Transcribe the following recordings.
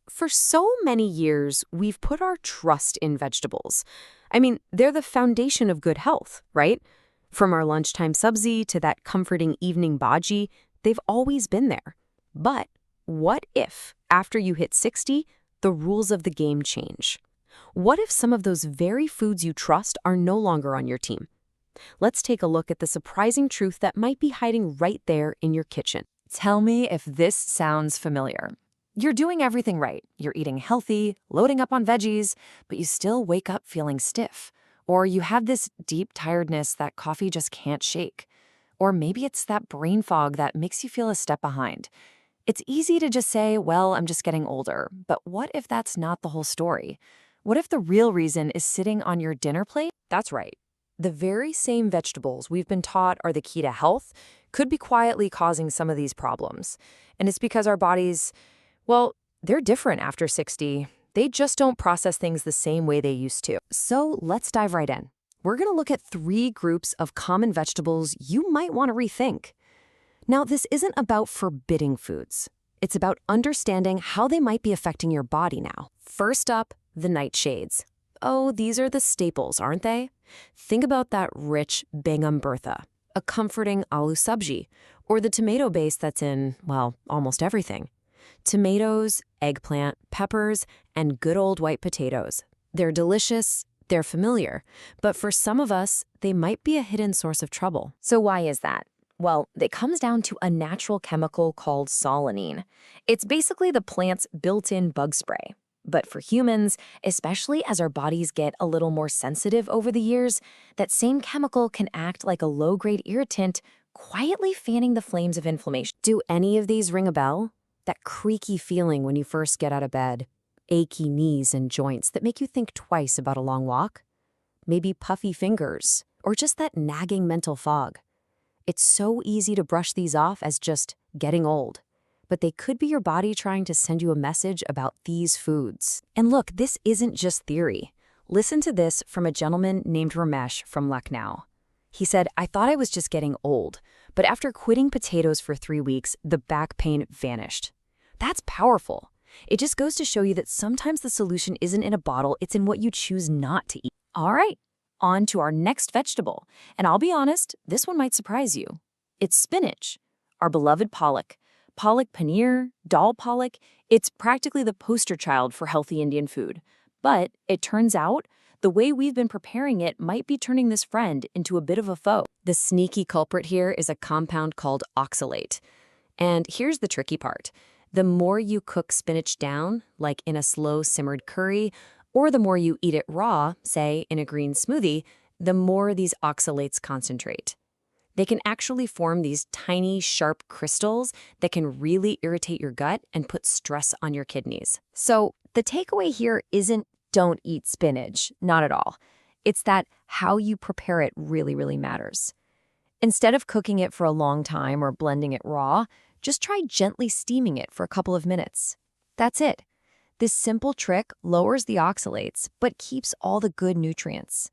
For so many years, we've put our trust in vegetables. I mean, they're the foundation of good health, right? From our lunchtime subzi to that comforting evening bhaji, they've always been there. But what if, after you hit 60, the rules of the game change? What if some of those very foods you trust are no longer on your team? Let's take a look at the surprising truth that might be hiding right there in your kitchen. Tell me if this sounds familiar. You're doing everything right. You're eating healthy, loading up on veggies, but you still wake up feeling stiff. Or you have this deep tiredness that coffee just can't shake. Or maybe it's that brain fog that makes you feel a step behind. It's easy to just say, well, I'm just getting older. But what if that's not the whole story? What if the real reason is sitting on your dinner plate? That's right. The very same vegetables we've been taught are the key to health could be quietly causing some of these problems. And it's because our bodies, well, they're different after 60. They just don't process things the same way they used to. So let's dive right in. We're going to look at 3 groups of common vegetables you might want to rethink. Now, this isn't about forbidding foods. It's about understanding how they might be affecting your body now. First up, the nightshades. Oh, these are the staples, aren't they? Think about that rich bangam bhurta, a comforting aloo sabji, or the tomato base that's in, well, almost everything. Tomatoes, eggplant, peppers, and good old white potatoes. They're delicious, they're familiar, but for some of us, they might be a hidden source of trouble. So why is that? Well, it comes down to a natural chemical called solanine. It's basically the plant's built-in bug spray. But for humans, especially as our bodies get a little more sensitive over the years, that same chemical can act like a low-grade irritant, quietly fanning the flames of inflammation. Do any of these ring a bell? That creaky feeling when you first get out of bed, achy knees and joints that make you think twice about a long walk? Maybe puffy fingers, or just that nagging mental fog. It's so easy to brush these off as just getting old. But they could be your body trying to send you a message about these foods. And look, this isn't just theory. Listen to this from a gentleman named Ramesh from Lucknow. He said, I thought I was just getting old, but after quitting potatoes for 3 weeks, the back pain vanished. That's powerful. It just goes to show you that sometimes the solution isn't in a bottle, it's in what you choose not to eat. All right, on to our next vegetable. And I'll be honest, this one might surprise you. It's spinach, our beloved palak. Palak paneer, dal palak, it's practically the poster child for healthy Indian food. But it turns out, the way we've been preparing it might be turning this friend into a bit of a foe. The sneaky culprit here is a compound called oxalate. And here's the tricky part. The more you cook spinach down, like in a slow simmered curry, or the more you eat it raw, say in a green smoothie, the more these oxalates concentrate. They can actually form these tiny, sharp crystals that can really irritate your gut and put stress on your kidneys. So the takeaway here isn't don't eat spinach, not at all. It's that how you prepare it really matters. Instead of cooking it for a long time or blending it raw, just try gently steaming it for a couple of minutes. That's it. This simple trick lowers the oxalates, but keeps all the good nutrients.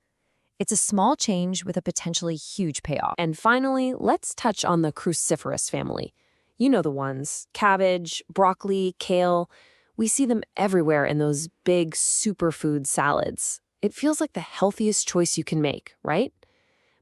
It's a small change with a potentially huge payoff. And finally, let's touch on the cruciferous family. You know the ones, cabbage, broccoli, kale. We see them everywhere in those big superfood salads. It feels like the healthiest choice you can make, right?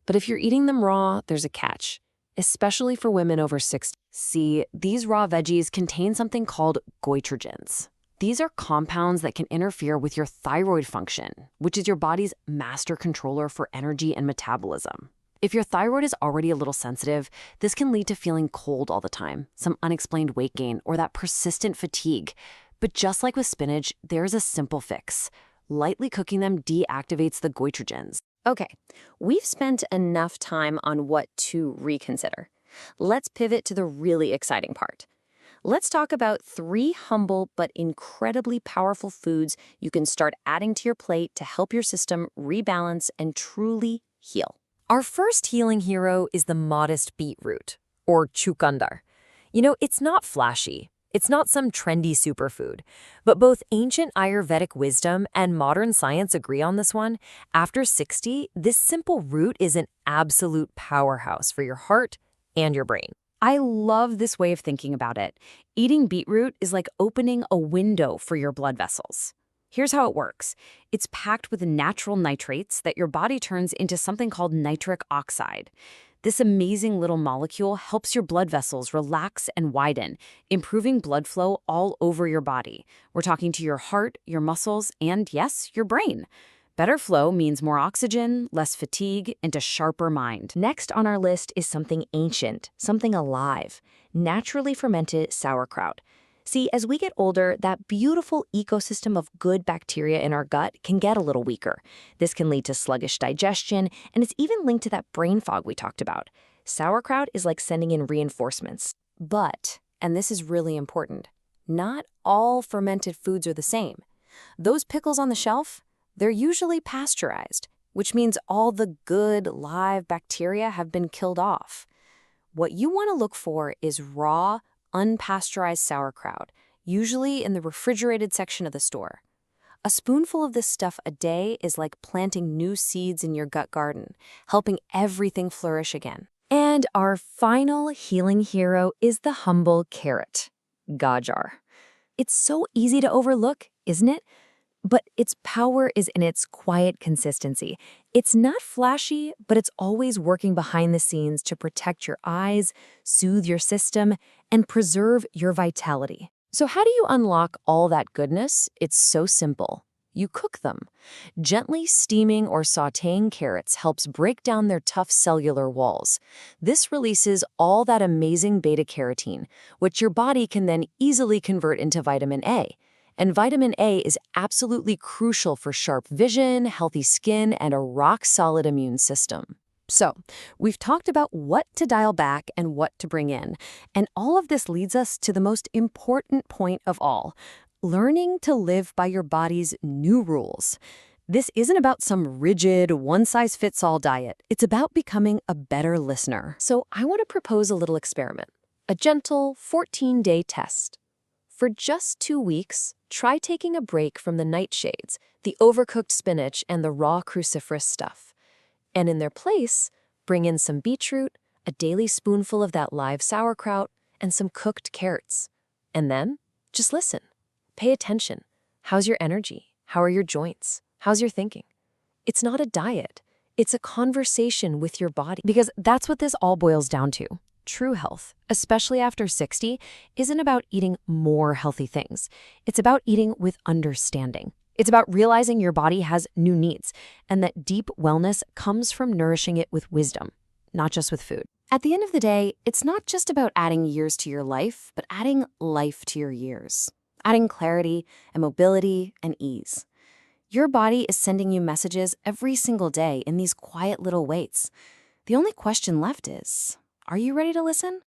But if you're eating them raw, there's a catch, especially for women over 60. See, these raw veggies contain something called goitrogens. These are compounds that can interfere with your thyroid function, which is your body's master controller for energy and metabolism. If your thyroid is already a little sensitive, this can lead to feeling cold all the time, some unexplained weight gain, or that persistent fatigue. But just like with spinach, there's a simple fix. Lightly cooking them deactivates the goitrogens. Okay, we've spent enough time on what to reconsider. Let's pivot to the really exciting part. Let's talk about 3 humble but incredibly powerful foods you can start adding to your plate to help your system rebalance and truly heal. Our first healing hero is the modest beetroot, or chukandar. It's not flashy. It's not some trendy superfood. But both ancient Ayurvedic wisdom and modern science agree on this one. After 60, this simple root is an absolute powerhouse for your heart and your brain. I love this way of thinking about it. Eating beetroot is like opening a window for your blood vessels. Here's how it works. It's packed with natural nitrates that your body turns into something called nitric oxide. This amazing little molecule helps your blood vessels relax and widen, improving blood flow all over your body. We're talking to your heart, your muscles, and yes, your brain. Better flow means more oxygen, less fatigue, and a sharper mind. Next on our list is something ancient, something alive, naturally fermented sauerkraut. See, as we get older, that beautiful ecosystem of good bacteria in our gut can get a little weaker. This can lead to sluggish digestion, and it's even linked to that brain fog we talked about. Sauerkraut is like sending in reinforcements. But, and this is really important, not all fermented foods are the same. Those pickles on the shelf, they're usually pasteurized, which means all the good live bacteria have been killed off. What you want to look for is raw, unpasteurized sauerkraut, usually in the refrigerated section of the store. A spoonful of this stuff a day is like planting new seeds in your gut garden, helping everything flourish again. And our final healing hero is the humble carrot, gajar. It's so easy to overlook, isn't it? But its power is in its quiet consistency. It's not flashy, but it's always working behind the scenes to protect your eyes, soothe your system, and preserve your vitality. So how do you unlock all that goodness? It's so simple. You cook them. Gently steaming or sautéing carrots helps break down their tough cellular walls. This releases all that amazing beta-carotene, which your body can then easily convert into vitamin A. And vitamin A is absolutely crucial for sharp vision, healthy skin, and a rock-solid immune system. So, we've talked about what to dial back and what to bring in. And all of this leads us to the most important point of all, learning to live by your body's new rules. This isn't about some rigid, one-size-fits-all diet. It's about becoming a better listener. So I want to propose a little experiment, a gentle 14-day test. For just 2 weeks, try taking a break from the nightshades, the overcooked spinach, and the raw cruciferous stuff. And in their place, bring in some beetroot, a daily spoonful of that live sauerkraut, and some cooked carrots. And then, just listen. Pay attention. How's your energy? How are your joints? How's your thinking? It's not a diet. It's a conversation with your body. Because that's what this all boils down to. True health, especially after 60, isn't about eating more healthy things. It's about eating with understanding. It's about realizing your body has new needs, and that deep wellness comes from nourishing it with wisdom, not just with food. At the end of the day, it's not just about adding years to your life, but adding life to your years. Adding clarity and mobility and ease. Your body is sending you messages every single day in these quiet little ways. The only question left is, are you ready to listen?